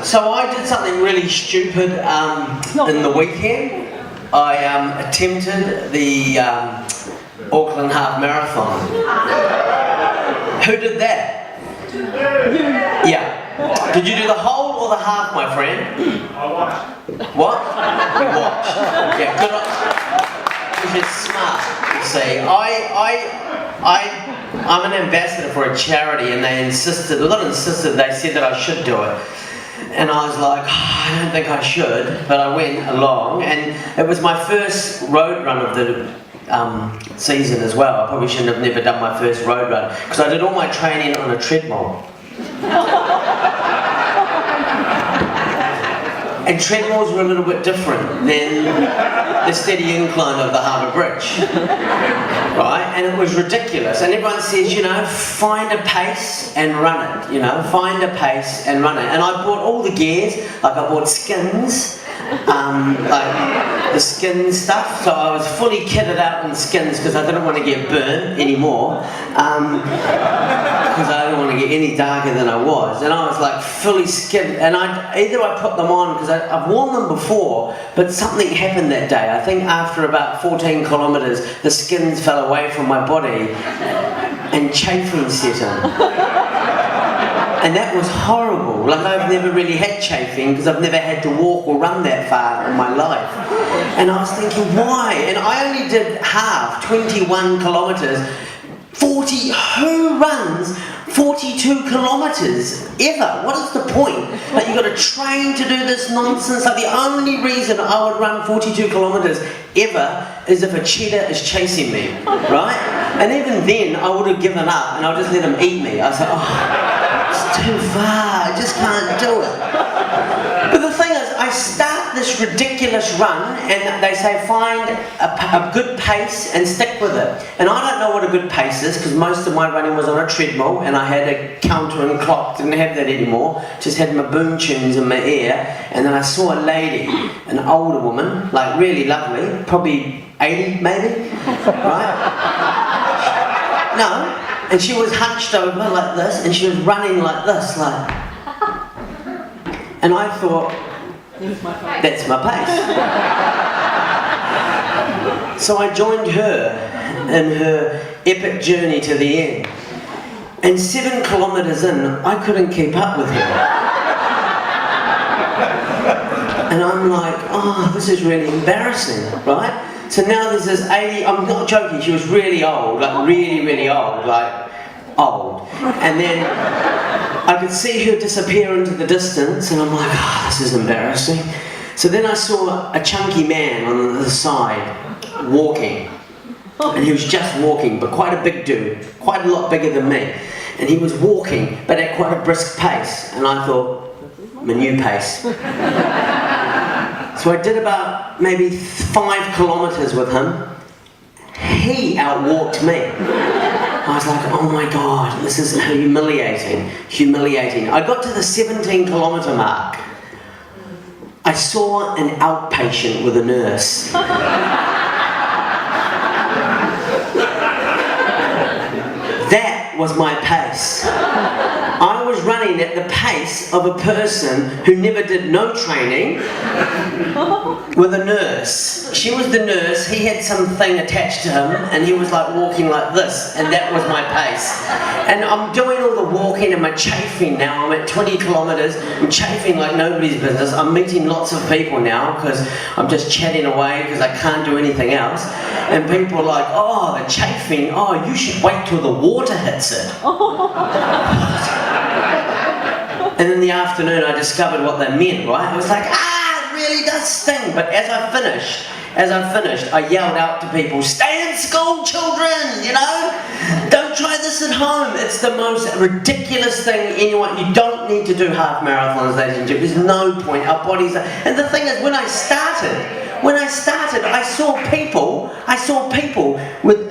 So I did something really stupid in the weekend. I attempted the Auckland Half Marathon. Who did that? Yeah. Did you do the whole or the half, my friend? I watched. What? You watched. Yeah, good on. Which is smart, you see. I'm an ambassador for a charity, and they insisted, they said that I should do it. And I was like, I don't think I should, but I went along, and it was my first road run of the season as well. I probably shouldn't have never done my first road run, because I did all my training on a treadmill. And treadmills were a little bit different than the steady incline of the Harbour Bridge, right? And it was ridiculous. And everyone says, you know, find a pace and run it, you know, find a pace and run it. And I bought all the gears, like I bought skins, like the skin stuff. So I was fully kitted out in skins because I didn't want to get burnt anymore. Because I didn't want to get any darker than I was, and I was like fully skinned, and either I put them on because I've worn them before, but something happened that day. I think after about 14 kilometres the skins fell away from my body and chafing set in. And that was horrible. Like, I've never really had chafing because I've never had to walk or run that far in my life. And I was thinking, why? And I only did half, 21 kilometres. Who runs 42 kilometres ever? What is the point? Like, you've got to train to do this nonsense. Like, the only reason I would run 42 kilometres ever is if a cheetah is chasing me, right? And even then, I would have given up and I'll just let him eat me. I was like, oh, it's too far, I just can't do it. But the thing is, I start this ridiculous run and they say find a good pace and stick with it. And I don't know what a good pace is because most of my running was on a treadmill and I had a counter and clock, didn't have that anymore, just had my boom tunes in my ear. And then I saw a lady, an older woman, like really lovely, probably 80 maybe, right? No, and she was hunched over like this and she was running like this, like. And I thought, that's my pace. So I joined her in her epic journey to the end. And 7 kilometres in, I couldn't keep up with her. And I'm like, oh, this is really embarrassing, right? So now there's this 80, I'm not joking, she was really old, like really, really old, like old. And then I could see her disappear into the distance and I'm like, oh, this is embarrassing. So then I saw a chunky man on the other side walking. And he was just walking, but quite a big dude, quite a lot bigger than me. And he was walking, but at quite a brisk pace. And I thought, my new pace. So I did about maybe 5 kilometres with him. He outwalked me. I was like, oh my God, this is humiliating, humiliating. I got to the 17 kilometre mark. I saw an outpatient with a nurse. That was my pace. I was running at the pace of a person who never did no training with a nurse. She was the nurse, he had something attached to him and he was like walking like this and that was my pace. And I'm doing all the walking and my chafing now. I'm at 20 kilometres, I'm chafing like nobody's business. I'm meeting lots of people now because I'm just chatting away because I can't do anything else. And people are like, oh, the chafing, oh, you should wait till the water hits it. And in the afternoon I discovered what they meant, right? I was like, it really does sting. But as I finished, I yelled out to people, stay in school, children, you know? Don't try this at home. It's the most ridiculous thing anyone, you don't need to do half marathons, ladies and gentlemen. There's no point, our bodies are, and the thing is, when I started, I saw people with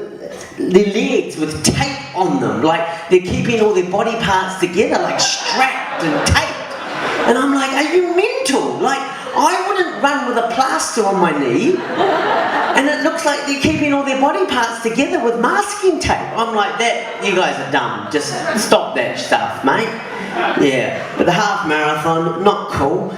their legs with tape on them, like they're keeping all their body parts together, like strapped and taped. And I'm like, are you mental? Like, I wouldn't run with a plaster on my knee, and it looks like they're keeping all their body parts together with masking tape. I'm like, that, you guys are dumb. Just stop that stuff, mate. Yeah, but the half marathon, not cool.